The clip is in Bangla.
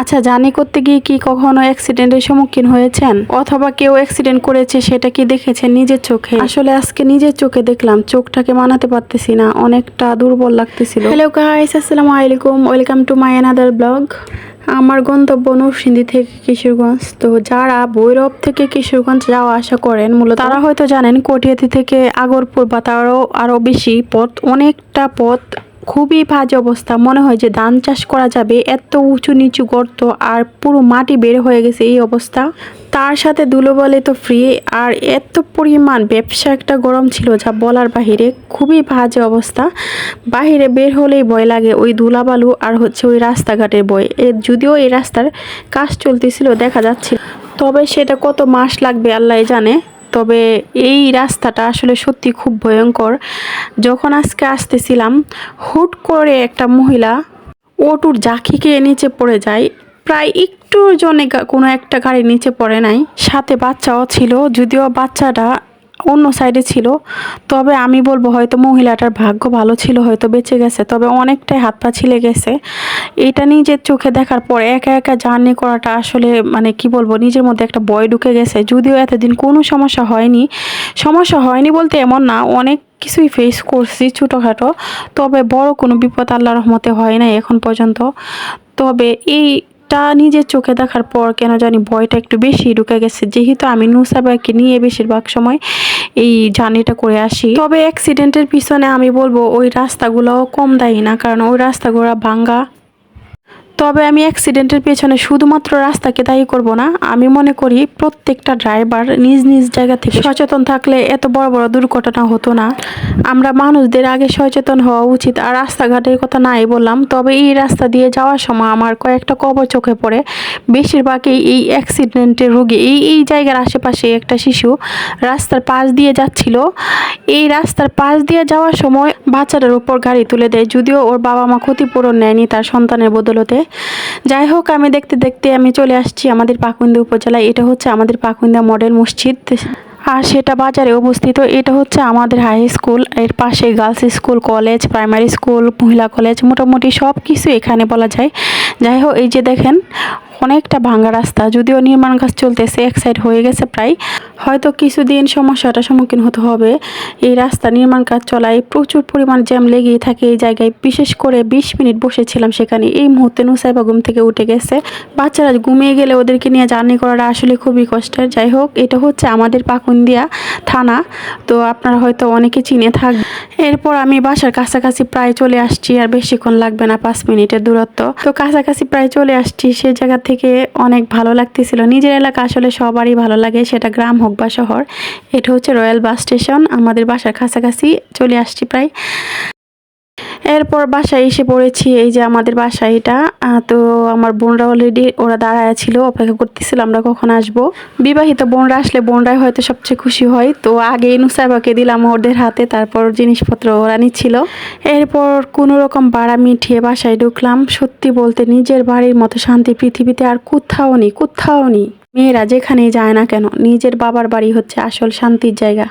আচ্ছা, জার্নি করতে গিয়ে কি কখনো অ্যাক্সিডেন্টের সম্মুখীন হয়েছেন, অথবা কেউ অ্যাক্সিডেন্ট করেছে সেটা কি দেখেছেন নিজের চোখে? আসলে আজকে নিজের চোখে দেখলাম, চোখটাকে মানাতে পারতেছি না, অনেকটা দুর্বল লাগতেছিল। হ্যালো গাইস, আসসালামু আলাইকুম, welcome to my another blog. আমার গন্তব্য নরসিংদী থেকে কিশোরগঞ্জ। তো যারা ভৈরব থেকে কিশোরগঞ্জ যাওয়া আসা করেন মূলত তারা হয়তো জানেন কটিয়াদি থেকে আগরপুর বা তারও আরও বেশি পথ, অনেকটা পথ, খুবই বাজে অবস্থা। মনে হয় যে ধান চাষ করা যাবে, এত উঁচু নিচু গর্ত আর পুরো মাটি বের হয়ে গেছে এই অবস্থা। তার সাথে ধুলোবালি তো ফ্রি, আর এত পরিমাণ ব্যবসা একটা গরম ছিল যা বলার বাহিরে। খুবই বাজে অবস্থা, বাহিরে বের হলেই ভয় লাগে ওই ধুলাবালু আর হচ্ছে ওই রাস্তাঘাটের ভয়। যদিও এই রাস্তার কাজ চলতেছিল দেখা যাচ্ছিল, তবে সেটা কত মাস লাগবে আল্লাহ জানে। তবে এই রাস্তাটা আসলে সত্যি খুব ভয়ঙ্কর। যখন আজকে আসতেছিলাম, হুট করে একটা মহিলা অটোর জাকি খেয়ে নিচে পড়ে যায়। প্রায় একটুর জন্য কোনো একটা গাড়ির নিচে পড়ে নাই, সাথে বাচ্চাও ছিল, যদিও বাচ্চাটা অন্য সাইডে ছিল। তবে আমি বলবো হয়তো মহিলাটার ভাগ্য ভালো ছিল, হয়তো বেঁচে গেছে, তবে অনেকটাই হাত পা ছিলে গেছে। এটা নিজের চোখে দেখার পর একা একা জার্নি করাটা আসলে মানে কি বলবো, নিজের মধ্যে একটা ভয় ঢুকে গেছে। যদিও এতদিন কোনো সমস্যা হয়নি বলতে এমন না, অনেক কিছুই ফেস করছি ছোটোখাটো, তবে বড় কোনো বিপদ আল্লাহর রহমতে হয় নাই এখন পর্যন্ত। তবে এইটা নিজের চোখে দেখার পর কেন জানি ভয়টা একটু বেশি ঢুকে গেছে, যেহেতু আমি নুসাবাকে নিয়ে বেশিরভাগ সময় এই জার্নিটা করে আসি। তবে অ্যাক্সিডেন্টের পিছনে আমি বলবো ওই রাস্তাগুলোও কম দায়ী না, কারণ ওই রাস্তাগুলো ভাঙ্গা। তবে আমি অ্যাক্সিডেন্টের পেছনে শুধুমাত্র রাস্তাকে দায়ী করব না, আমি মনে করি প্রত্যেকটা ড্রাইভার নিজ নিজ জায়গা থেকে সচেতন থাকলে এত বড় বড় দুর্ঘটনা হতো না। আমরা মানুষদের আগে সচেতন হওয়া উচিত। আর রাস্তাঘাটের কথা নাই বললাম, তবে এই রাস্তা দিয়ে যাওয়ার সময় আমার কয়েকটা কবর চোখে পড়ে। বেশিরভাগই এই অ্যাক্সিডেন্টের রোগী। এই জায়গার আশেপাশে একটা শিশু রাস্তার পাশ দিয়ে যাচ্ছিল, এই রাস্তার পাশ দিয়ে যাওয়ার সময় বাচ্চাটার উপর গাড়ি তুলে দেয়। যদিও ওর বাবা মা ক্ষতিপূরণ নেয়নি তার সন্তানের বদলতে। যাই হোক, আমি দেখতে দেখতে আমি চলে আসছি আমাদের পাকুন্দা উপজেলায়। এটা হচ্ছে আমাদের পাকুন্দা মডেল মসজিদ, আর সেটা বাজারে অবস্থিত। এটা হচ্ছে আমাদের হাই স্কুল, এর পাশে girls school, college, primary school, মহিলা কলেজ, মোটামুটি সব কিছু এখানে বলা যায়। যাই হোক, এই যে দেখেন অনেকটা ভাঙা রাস্তা, যদিও নির্মাণ কাজ চলতেছে, এক সাইড হয়ে গেছে প্রায়, হয়তো কিছুদিন সমস্যাটার সম্মুখীন হতে হবে। এই রাস্তা নির্মাণ কাজ চলায় প্রচুর পরিমাণ জ্যাম লেগেই থাকে এই জায়গায়। বিশেষ করে 20 মিনিট বসেছিলাম সেখানে। এই মুহূর্তে নুসাইবা ঘুম থেকে উঠে গেছে, বাচ্চারা ঘুমিয়ে গেলে ওদেরকে নিয়ে জার্নি করাটা আসলে খুবই কষ্টের। যাই হোক, এটা হচ্ছে আমাদের পাকুন্দিয়া থানা, তো আপনারা হয়তো অনেকে চিনে থাকবেন। এরপর আমি বাসার কাছাকাছি প্রায় চলে আসছি, আর বেশিক্ষণ লাগবে না, 5 মিনিটের দূরত্ব। তো কাছাকাছি প্রায় চলে আসছি। সে জায়গা থেকে অনেক ভালো লাগতেছিল। নিজের এলাকা আসলে সবারই ভালো লাগে, সেটা গ্রাম হোক বা শহর। এটা হচ্ছে রয়্যাল বাস স্টেশন, আমাদের বাসার কাছাকাছি চলে আসছি প্রায়। এরপর বাসায় এসে পড়েছি, এই যে আমাদের বাসা এটা। তো আমার বোনরা অলরেডি ওরা দাঁড়ায় ছিল, অপেক্ষা করতেছিল আমরা কখন আসবো। বিবাহিত বোনরা আসলে বোনরাই হয়তো সবচেয়ে খুশি হয়। তো আগে নুসাইবাকে দিলাম ওদের হাতে, তারপর জিনিসপত্র ওরা নিচ্ছিল। এরপর কোনো রকম ভাড়া মিটিয়ে বাসায় ঢুকলাম। সত্যি বলতে নিজের বাড়ির মতো শান্তি পৃথিবীতে আর কোথাও নেই। মেয়েরা যেখানেই যায় না কেন, নিজের বাবার বাড়ি হচ্ছে আসল শান্তির জায়গা।